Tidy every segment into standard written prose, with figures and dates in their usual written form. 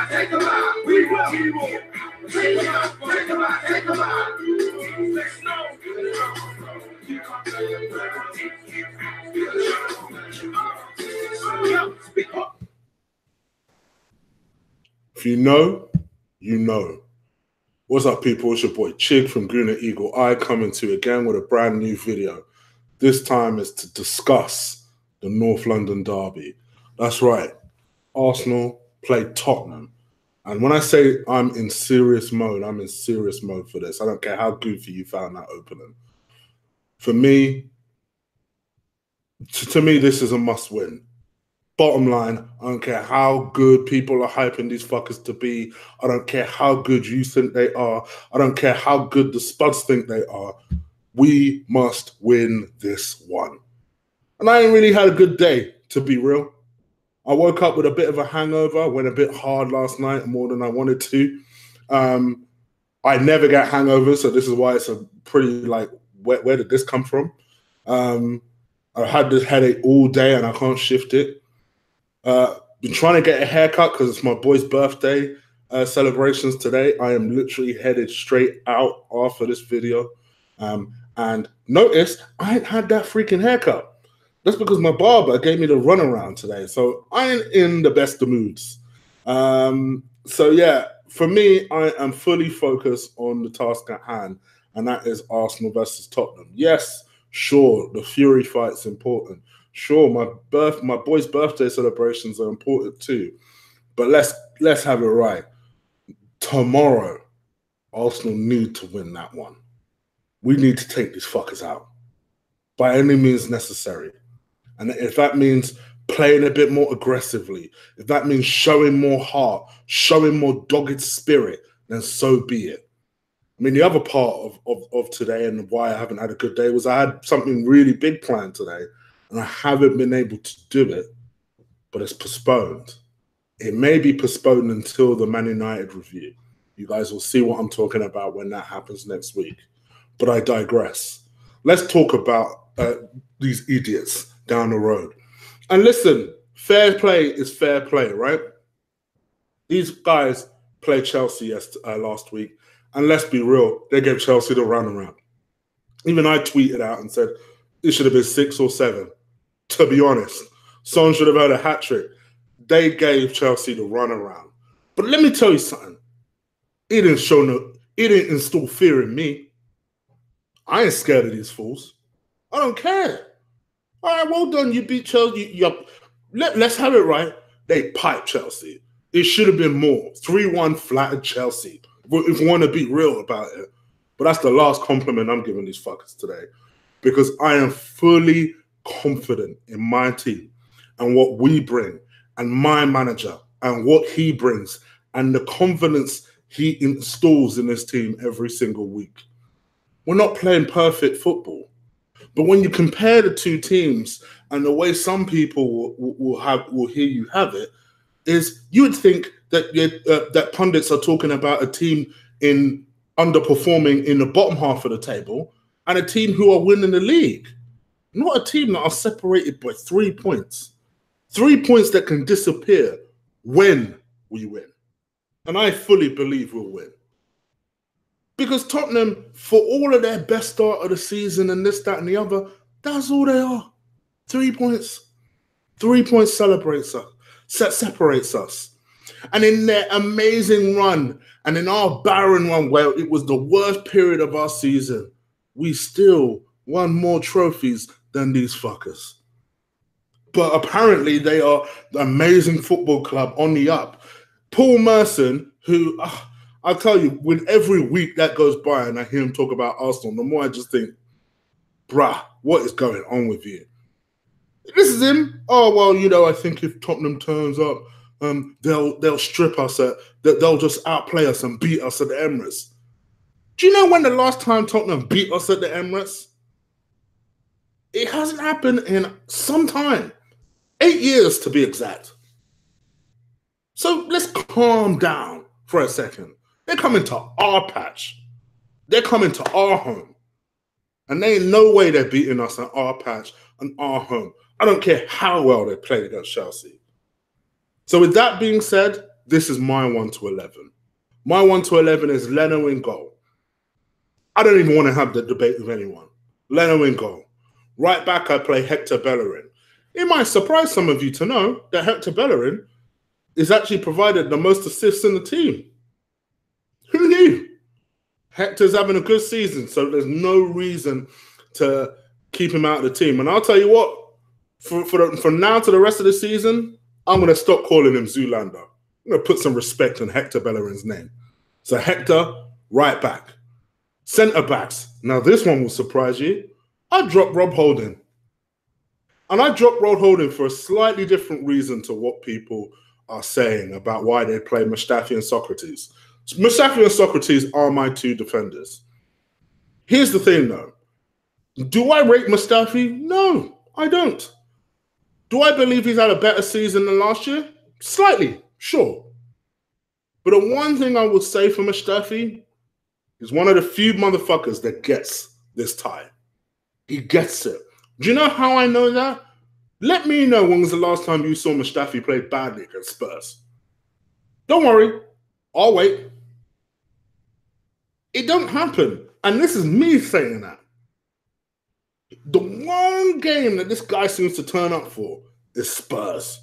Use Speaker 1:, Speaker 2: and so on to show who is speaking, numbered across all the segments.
Speaker 1: Take them out. We will. Take them out. Take them out. Take them out. Let's know. If you know, you know. What's up, people? It's your boy Chig from Green and Eagle Eye coming to you again with a brand new video. This time is to discuss the North London derby. That's right. Arsenal played Tottenham. And when I say I'm in serious mode, I'm in serious mode for this. I don't care how goofy you found that opening. For me, to me, this is a must-win. Bottom line, I don't care how good people are hyping these fuckers to be. I don't care how good you think they are. I don't care how good the Spuds think they are. We must win this one. And I ain't really had a good day, to be real. I woke up with a bit of a hangover, went a bit hard last night, more than I wanted to. I never get hangovers, so this is why it's a pretty, like, where did this come from? I had this headache all day and I can't shift it. Been trying to get a haircut because it's my boy's birthday celebrations today. I am literally headed straight out after this video. And notice I ain't had that freaking haircut. That's because my barber gave me the runaround today. So I ain't in the best of moods. So yeah, for me, I am fully focused on the task at hand, and that is Arsenal versus Tottenham. Yes, sure, the Fury fight's important. Sure, my boy's birthday celebrations are important too. But let's have it right. Tomorrow, Arsenal need to win that one. We need to take these fuckers out by any means necessary. And if that means playing a bit more aggressively, if that means showing more heart, showing more dogged spirit, then so be it. I mean, the other part of today and why I haven't had a good day was I had something really big planned today, and I haven't been able to do it, but it's postponed. It may be postponed until the Man United review. You guys will see what I'm talking about when that happens next week. But I digress. Let's talk about these idiots down the road. And listen, fair play is fair play, right? These guys played Chelsea last week, and let's be real, they gave Chelsea the runaround. Even I tweeted out and said it should have been 6 or 7. To be honest, Son should have had a hat-trick. They gave Chelsea the runaround. But let me tell you something. It didn't install fear in me. I ain't scared of these fools. I don't care. All right, well done. You beat Chelsea. Let's have it right. They piped Chelsea. It should have been more. 3-1 flattered Chelsea. If we want to be real about it. But that's the last compliment I'm giving these fuckers today. Because I am fully confident in my team and what we bring and my manager and what he brings and the confidence he installs in this team every single week. We're not playing perfect football. But when you compare the two teams and the way some people will hear you have it, is you would think that that pundits are talking about a team underperforming in the bottom half of the table and a team who are winning the league. Not a team that are separated by 3 points. 3 points that can disappear when we win. And I fully believe we'll win. Because Tottenham, for all of their best start of the season and this, that, and the other, that's all they are. 3 points. 3 points separates us. And in their amazing run and in our barren run, where it was the worst period of our season, we still won more trophies than these fuckers. But apparently they are the amazing football club on the up. Paul Merson, who... I'll tell you, with every week that goes by and I hear him talk about Arsenal, the more I just think, bruh, what is going on with you? This is him. Oh, well, you know, I think if Tottenham turns up, they'll strip us. They'll just outplay us and beat us at the Emirates. Do you know when the last time Tottenham beat us at the Emirates? It hasn't happened in some time. 8 years to be exact. So let's calm down for a second. They're coming to our patch. They're coming to our home. And there ain't no way they're beating us at our patch and our home. I don't care how well they played against Chelsea. So with that being said, this is my 1 to 11. My 1 to 11 is Leno in goal. I don't even want to have the debate with anyone. Leno in goal. Right back, I play Hector Bellerin. It might surprise some of you to know that Hector Bellerin is actually provided the most assists in the team. Who knew? Hector's having a good season, so there's no reason to keep him out of the team. And I'll tell you what, from now to the rest of the season, I'm going to stop calling him Zoolander. I'm going to put some respect on Hector Bellerin's name. So Hector, right back. Centre backs. Now this one will surprise you. I dropped Rob Holding. And I dropped Rob Holding for a slightly different reason to what people are saying about why they play Mustafi and Socrates. Mustafi and Socrates are my two defenders. Here's the thing, though. Do I rate Mustafi? No, I don't. Do I believe he's had a better season than last year? Slightly, sure. But the one thing I would say for Mustafi is one of the few motherfuckers that gets this tie. He gets it. Do you know how I know that? Let me know when was the last time you saw Mustafi play badly against Spurs. Don't worry. I'll wait. It don't happen. And this is me saying that. The one game that this guy seems to turn up for is Spurs.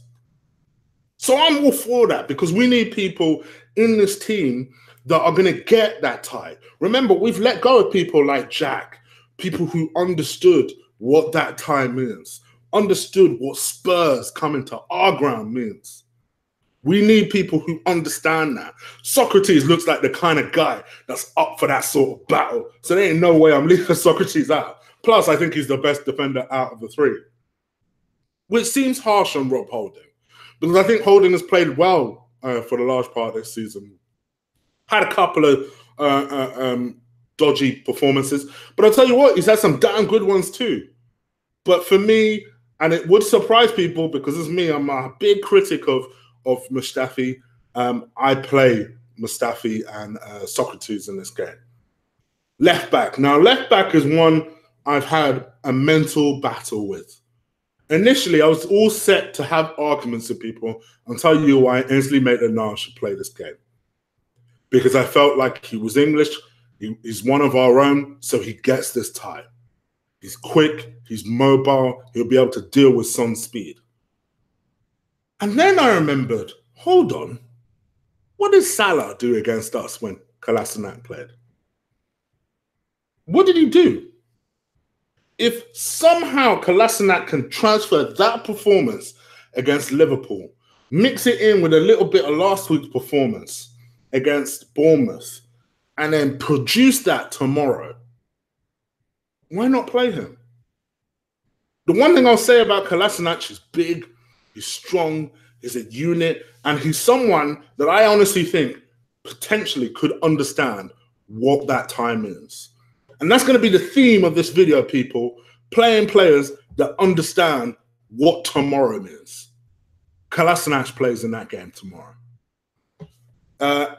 Speaker 1: So I'm all for that because we need people in this team that are going to get that tie. Remember, we've let go of people like Jack, people who understood what that tie means, understood what Spurs coming to our ground means. We need people who understand that. Socrates looks like the kind of guy that's up for that sort of battle. So there ain't no way I'm leaving Socrates out. Plus, I think he's the best defender out of the three. Which seems harsh on Rob Holding. Because I think Holding has played well for the large part of this season. Had a couple of dodgy performances. But I'll tell you what, he's had some damn good ones too. But for me, and it would surprise people because it's me, I'm a big critic of Mustafi. I play Mustafi and Socrates in this game. Left back. Now, left back is one I've had a mental battle with. Initially, I was all set to have arguments with people and tell you why Ainsley Maitland-Niles should play this game. Because I felt like he was English, he's one of our own, so he gets this tie. He's quick, he's mobile, he'll be able to deal with some speed. And then I remembered, hold on, what did Salah do against us when Kolasinac played? What did he do? If somehow Kolasinac can transfer that performance against Liverpool, mix it in with a little bit of last week's performance against Bournemouth, and then produce that tomorrow, why not play him? The one thing I'll say about Kolasinac is big, he's strong, he's a unit, and he's someone that I honestly think potentially could understand what that time means. And that's going to be the theme of this video, people, playing players that understand what tomorrow means. Kolasinac plays in that game tomorrow.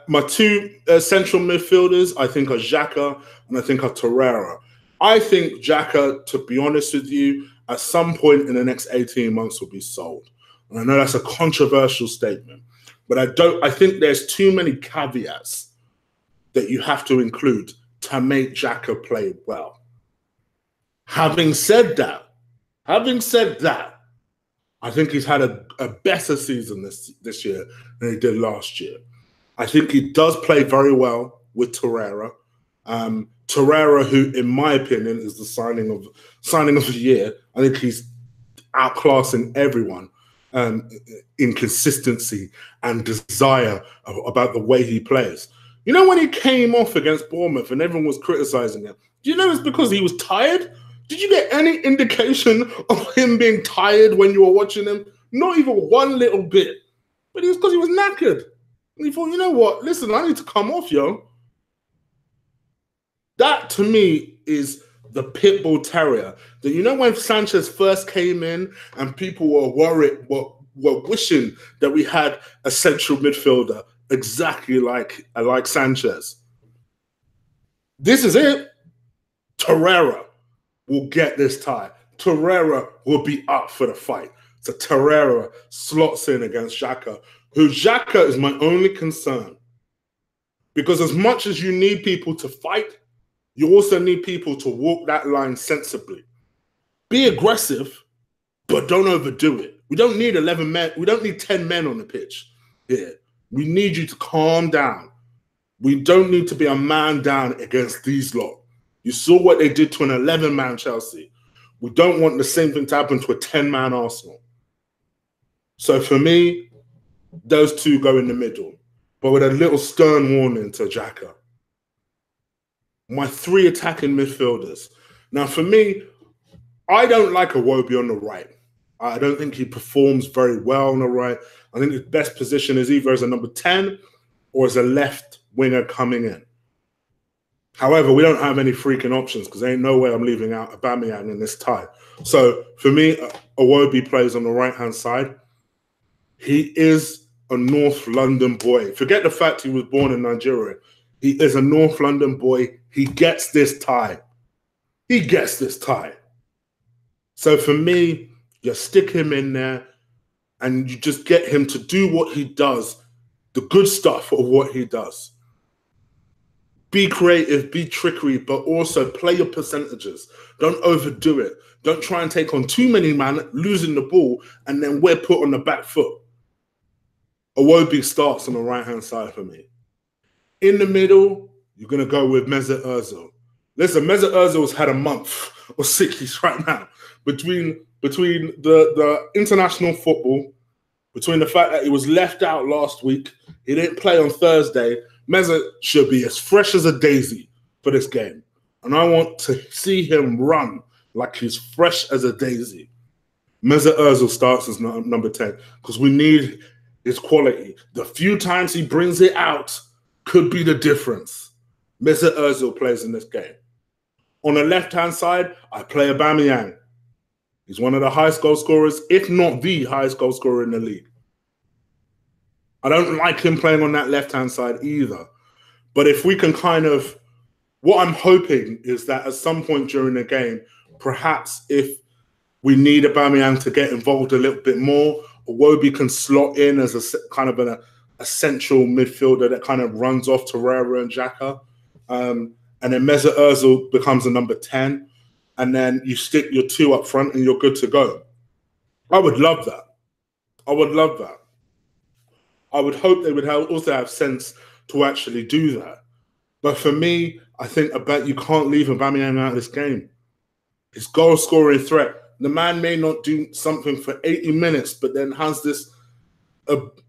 Speaker 1: My two central midfielders, I think, are Xhaka and I think are Torreira. I think Xhaka, to be honest with you, at some point in the next 18 months will be sold. And I know that's a controversial statement, but I think there's too many caveats that you have to include to make Xhaka play well. Having said that, I think he's had a better season this year than he did last year. I think he does play very well with Torreira. Torreira, who, in my opinion, is the signing of the year. I think he's outclassing everyone in consistency and desire about the way he plays. You know, when he came off against Bournemouth and everyone was criticizing him, do you know it's because he was tired? Did you get any indication of him being tired when you were watching him? Not even one little bit. But it was because he was knackered. And he thought, you know what? Listen, I need to come off, yo. That, to me, is the pit bull terrier. That, you know, when Sanchez first came in and people were worried, were wishing that we had a central midfielder exactly like Sanchez. This is it. Torreira will get this tie. Torreira will be up for the fight. So Torreira slots in against Xhaka, who Xhaka is my only concern. Because as much as you need people to fight, you also need people to walk that line sensibly. Be aggressive, but don't overdo it. We don't need 11 men. We don't need 10 men on the pitch here. We need you to calm down. We don't need to be a man down against these lot. You saw what they did to an 11-man Chelsea. We don't want the same thing to happen to a 10-man Arsenal. So for me, those two go in the middle, but with a little stern warning to Xhaka. My 3 attacking midfielders. Now, for me, I don't like Iwobi on the right. I don't think he performs very well on the right. I think his best position is either as a number 10 or as a left winger coming in. However, we don't have any freaking options because there ain't no way I'm leaving out Aubameyang in this tie. So for me, Iwobi plays on the right-hand side. He is a North London boy. Forget the fact he was born in Nigeria. He is a North London boy. He gets this tie. He gets this tie. So for me, you stick him in there and you just get him to do what he does, the good stuff of what he does. Be creative, be trickery, but also play your percentages. Don't overdo it. Don't try and take on too many men, losing the ball, and then we're put on the back foot. Iwobi starts on the right-hand side for me. In the middle, you're going to go with Mesut Ozil. Listen, Mesut Ozil's had a month or 6 right now between the international football, between the fact that he was left out last week, he didn't play on Thursday. Mesut should be as fresh as a daisy for this game. And I want to see him run like he's fresh as a daisy. Mesut Ozil starts as number 10 because we need his quality. The few times he brings it out could be the difference. Mesut Ozil plays in this game. On the left-hand side, I play Aubameyang. He's one of the highest goal scorers, if not the highest goal scorer in the league. I don't like him playing on that left-hand side either. But if we can kind of, what I'm hoping is that at some point during the game, perhaps if we need Aubameyang to get involved a little bit more, Iwobi can slot in as a kind of a central midfielder that kind of runs off Torreira and Xhaka. And then Mesut Ozil becomes a number 10. And then you stick your 2 up front and you're good to go. I would love that. I would love that. I would hope they would also have sense to actually do that. But for me, I think you can't leave Aubameyang out of this game. His goal-scoring threat. The man may not do something for 80 minutes, but then has this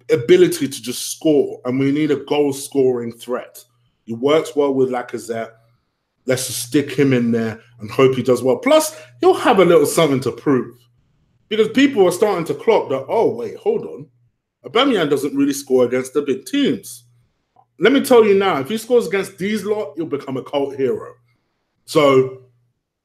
Speaker 1: ability to just score. And we need a goal-scoring threat. He works well with Lacazette. Let's just stick him in there and hope he does well. Plus, he'll have a little something to prove. Because people are starting to clock that, oh, wait, hold on. Aubameyang doesn't really score against the big teams. Let me tell you now, if he scores against these lot, he'll become a cult hero. So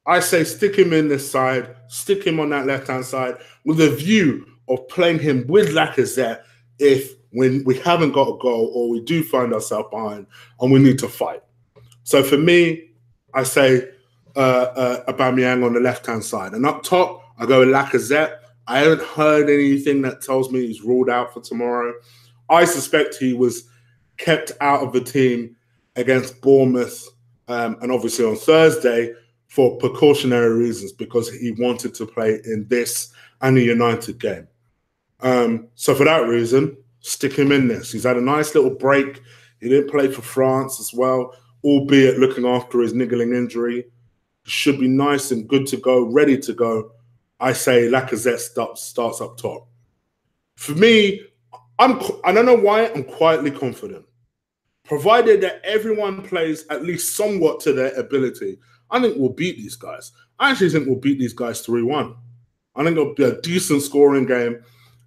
Speaker 1: I say stick him in this side, stick him on that left-hand side with a view of playing him with Lacazette if when we haven't got a goal or we do find ourselves behind and we need to fight. So for me, I say Aubameyang on the left-hand side. And up top, I go with Lacazette. I haven't heard anything that tells me he's ruled out for tomorrow. I suspect he was kept out of the team against Bournemouth and obviously on Thursday for precautionary reasons because he wanted to play in this and the United game. So for that reason, stick him in this. He's had a nice little break. He didn't play for France as well, albeit looking after his niggling injury. Should be nice and good to go, ready to go. I say Lacazette starts up top. For me, I don't know why, I'm quietly confident. Provided that everyone plays at least somewhat to their ability, I think we'll beat these guys. I actually think we'll beat these guys 3-1. I think it'll be a decent scoring game,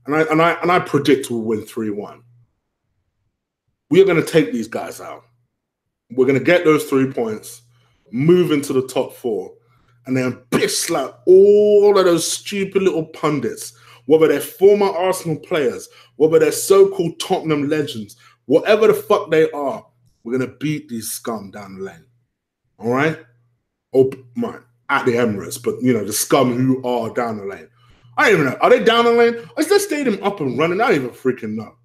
Speaker 1: and I predict we'll win 3-1. We are going to take these guys out. We're going to get those 3 points, move into the top 4. and then bitch slap all of those stupid little pundits, whether they're former Arsenal players, whether they're so-called Tottenham legends, whatever the fuck they are, we're going to beat these scum down the lane. All right? Oh, man, at the Emirates, but, you know, the scum who are down the lane. I don't even know. Are they down the lane? Is their stadium up and running? I don't even freaking know.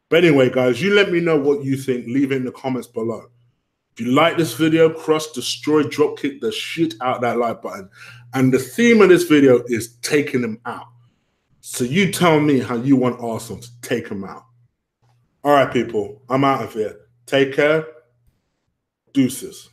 Speaker 1: But anyway, guys, you let me know what you think. Leave it in the comments below. If you like this video, crush, destroy, dropkick the shit out of that like button. And the theme of this video is taking them out. So you tell me how you want Arsenal to take them out. All right, people, I'm out of here. Take care. Deuces.